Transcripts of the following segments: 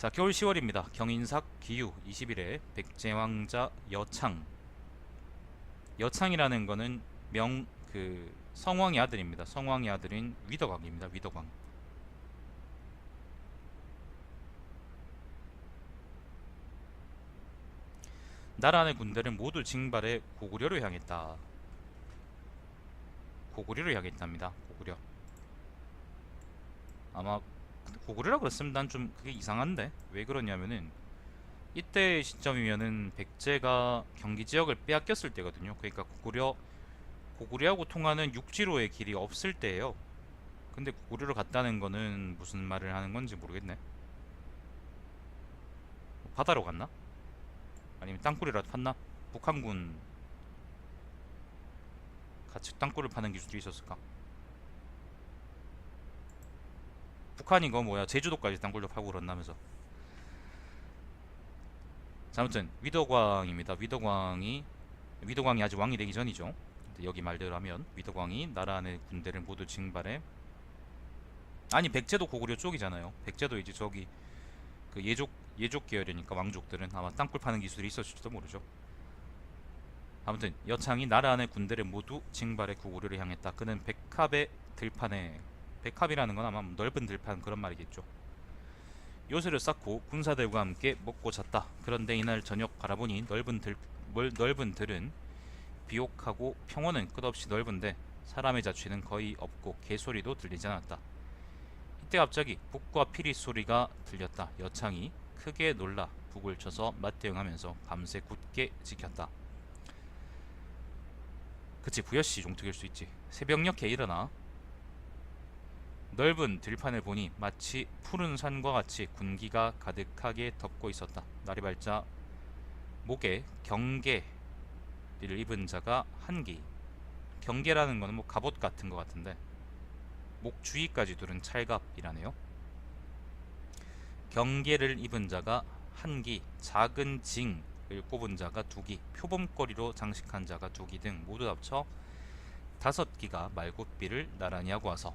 자, 겨울 10월입니다. 경인삭 기유 20일에 백제왕자 여창. 여창이라는 거는 성왕의 아들입니다. 성왕의 아들인 위덕왕입니다. 위덕왕. 나라 안의 군대를 모두 징발해 고구려로 향했다. 고구려로 향했답니다. 고구려. 아마 고구려라고 그랬으면 난 좀 그게 이상한데, 왜 그러냐면은 이때 시점이면은 백제가 경기 지역을 빼앗겼을 때거든요. 그러니까 고구려하고 통하는 육지로의 길이 없을 때예요. 근데 고구려로 갔다는 거는 무슨 말을 하는 건지 모르겠네. 바다로 갔나? 아니면 땅굴이라도 팠나? 북한군 같이 땅굴을 파는 기술이 있었을까? 북한이 거 뭐야, 제주도까지 땅굴도 파고 그런다면서. 자, 아무튼 위덕왕입니다. 위덕왕이 아직 왕이 되기 전이죠. 여기 말대로 하면 위덕왕이 나라 안의 군대를 모두 징발해. 아니, 백제도 고구려 쪽이잖아요. 백제도 이제 저기 그 예족 계열이니까 왕족들은 아마 땅굴 파는 기술이 있었을지도 모르죠. 아무튼 여창이 나라 안의 군대를 모두 징발해 고구려를 향했다. 그는 백합의 들판에, 백합이라는 건 아마 넓은 들판 그런 말이겠죠. 요새를 쌓고 군사들과 함께 먹고 잤다. 그런데 이날 저녁 바라보니 넓은 들은 비옥하고 평원은 끝없이 넓은데 사람의 자취는 거의 없고 개소리도 들리지 않았다. 이때 갑자기 북과 피리 소리가 들렸다. 여창이 크게 놀라 북을 쳐서 맞대응하면서 밤새 굳게 지켰다. 그치, 부여씨 종특일 수 있지. 새벽녘에 일어나 넓은 들판을 보니 마치 푸른 산과 같이 군기가 가득하게 덮고 있었다. 날이 밝자 목에 경계를 입은 자가 한기. 경계라는 거는 뭐 갑옷 같은 거 같은데 목 주위까지 두른 찰갑이라네요. 경계를 입은 자가 한기, 작은 징을 꼽은 자가 두기, 표범거리로 장식한 자가 두기 등 모두 합쳐 5기가 말곶비를 나란히 하고 와서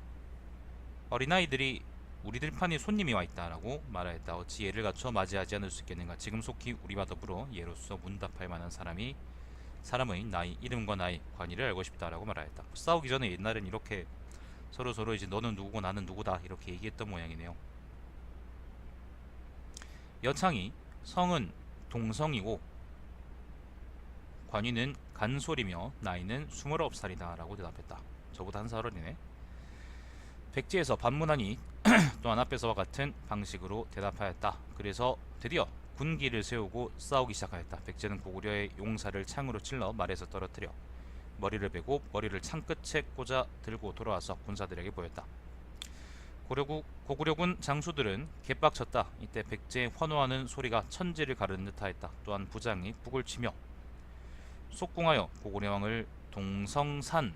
어린아이들이 우리 들판에 손님이 와있다라고 말하였다. 어찌 예를 갖춰 맞이하지 않을 수 있겠는가. 지금 속히 우리와 더불어 예로서 문답할 만한 사람의 나이, 이름과 나이, 관의를 알고 싶다라고 말하였다. 싸우기 전에 옛날엔 이렇게 서로 이제 너는 누구고 나는 누구다 이렇게 얘기했던 모양이네요. 여창이 성은 동성이고 관위는 간솔이며 나이는 29살이다 라고 대답했다. 저보다 한 살 어리네. 백제에서 반문하니 또한 앞에서와 같은 방식으로 대답하였다. 그래서 드디어 군기를 세우고 싸우기 시작하였다. 백제는 고구려의 용사를 창으로 찔러 말에서 떨어뜨려 머리를 베고 머리를 창 끝에 꽂아 들고 돌아와서 군사들에게 보였다. 고구려군 장수들은 개빡쳤다. 이때 백제의 환호하는 소리가 천지를 가르는 듯하였다. 또한 부장이 북을 치며 속궁하여 고구려 왕을 동성산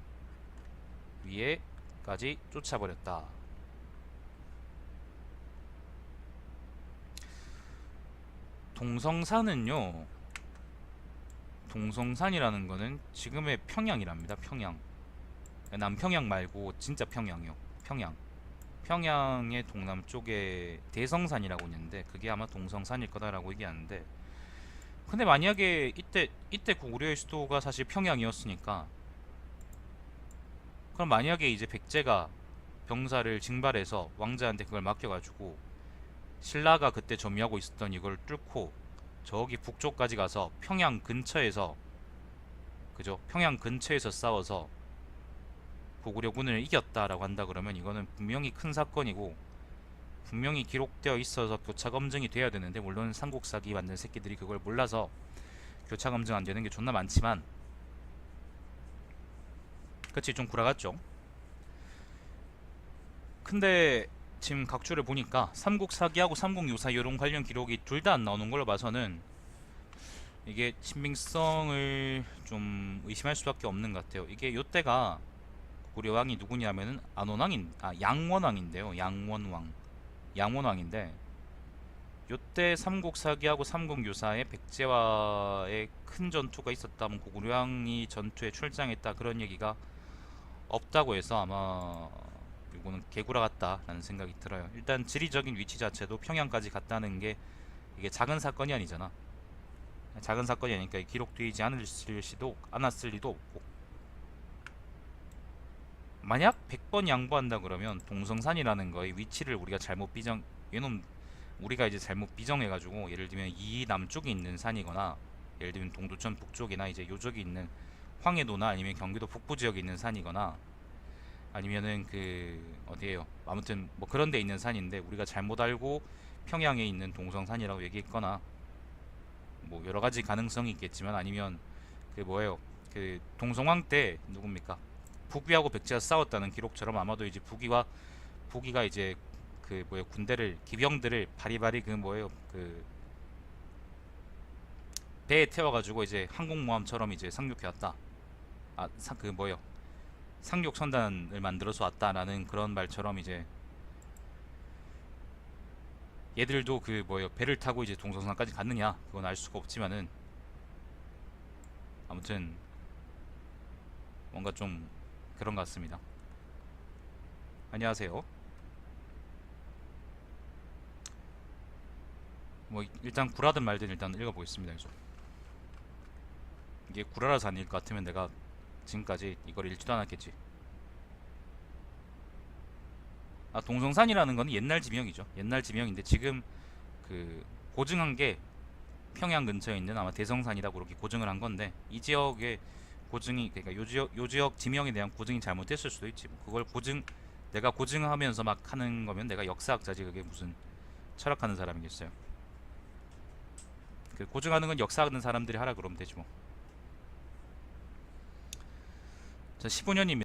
위에까지 쫓아버렸다. 동성산이라는 거는 지금의 평양이랍니다. 평양. 남평양 말고 진짜 평양이요. 평양의 동남쪽에 대성산이라고 있는데 그게 아마 동성산일 거다라고 얘기하는데, 근데 만약에 이때 고구려의 수도가 사실 평양이었으니까, 그럼 만약에 이제 백제가 병사를 징발해서 왕자한테 그걸 맡겨가지고 신라가 그때 점유하고 있었던 이걸 뚫고 저기 북쪽까지 가서 평양 근처에서, 그죠? 평양 근처에서 싸워서 고구려군을 이겼다라고 한다 그러면 이거는 분명히 큰 사건이고 분명히 기록되어 있어서 교차 검증이 돼야 되는데, 물론 삼국사기 만든 새끼들이 그걸 몰라서 교차 검증 안 되는 게 존나 많지만, 그치, 좀 구라같죠. 근데 지금 각주를 보니까 삼국사기하고 삼국유사 이런 관련 기록이 둘 다 안 나오는 걸로 봐서는 이게 신빙성을 좀 의심할 수밖에 없는 것 같아요. 이게 요때가 고구려 왕이 누구냐면은 양원왕인데요. 양원왕인데 요때 삼국사기하고 삼국유사에 백제와의 큰 전투가 있었다면 고구려 왕이 전투에 출장했다 그런 얘기가 없다고 해서 아마 이거는 개구라 같다라는 생각이 들어요. 일단 지리적인 위치 자체도 평양까지 갔다는 게 이게 작은 사건이 아니잖아. 작은 사건이 아니니까 기록되지 않았을 리도 없고, 만약 100번 양보한다 그러면 동성산이라는 거의 위치를 우리가 잘못 비정 얘는 우리가 이제 잘못 비정해가지고, 예를 들면 이 남쪽에 있는 산이거나, 예를 들면 동두천 북쪽이나 이제 요쪽에 있는 황해도나 아니면 경기도 북부 지역에 있는 산이거나, 아니면은 그 어디에요, 아무튼 뭐 그런 데 있는 산인데 우리가 잘못 알고 평양에 있는 동성산이라고 얘기했거나, 뭐 여러 가지 가능성이 있겠지만, 아니면 그 뭐예요, 그 동성왕 때 누굽니까, 북위하고 백제가 싸웠다는 기록처럼 아마도 이제 북위가 이제 그 뭐예요, 군대를, 기병들을 바리바리 그 뭐예요, 그 배에 태워가지고 이제 항공모함처럼 이제 상륙해왔다. 그 뭐예요, 상륙 선단을 만들어서 왔다라는 그런 말처럼, 이제 얘들도 그 뭐예요, 배를 타고 이제 동성산까지 갔느냐 그건 알 수가 없지만은, 아무튼 뭔가 좀 그런 것 같습니다. 안녕하세요. 뭐 일단 구라든 말든 일단 읽어보겠습니다. 이게 구라라서 아닐 것 같으면 내가 지금까지 이걸 읽지도 않았겠지. 동성산이라는 건 옛날 지명이죠. 옛날 지명인데 지금 그 고증한 게 평양 근처에 있는 아마 대성산이라고 그렇게 고증을 한 건데, 이 지역의 고증이, 그러니까 요 지역 지명에 대한 고증이 잘못됐을 수도 있지. 뭐 그걸 내가 고증하면서 막 하는 거면 내가 역사학자지, 그게 무슨 철학하는 사람이겠어요. 그 고증하는 건 역사하는 사람들이 하라 그러면 되지 뭐. 자, 15년이면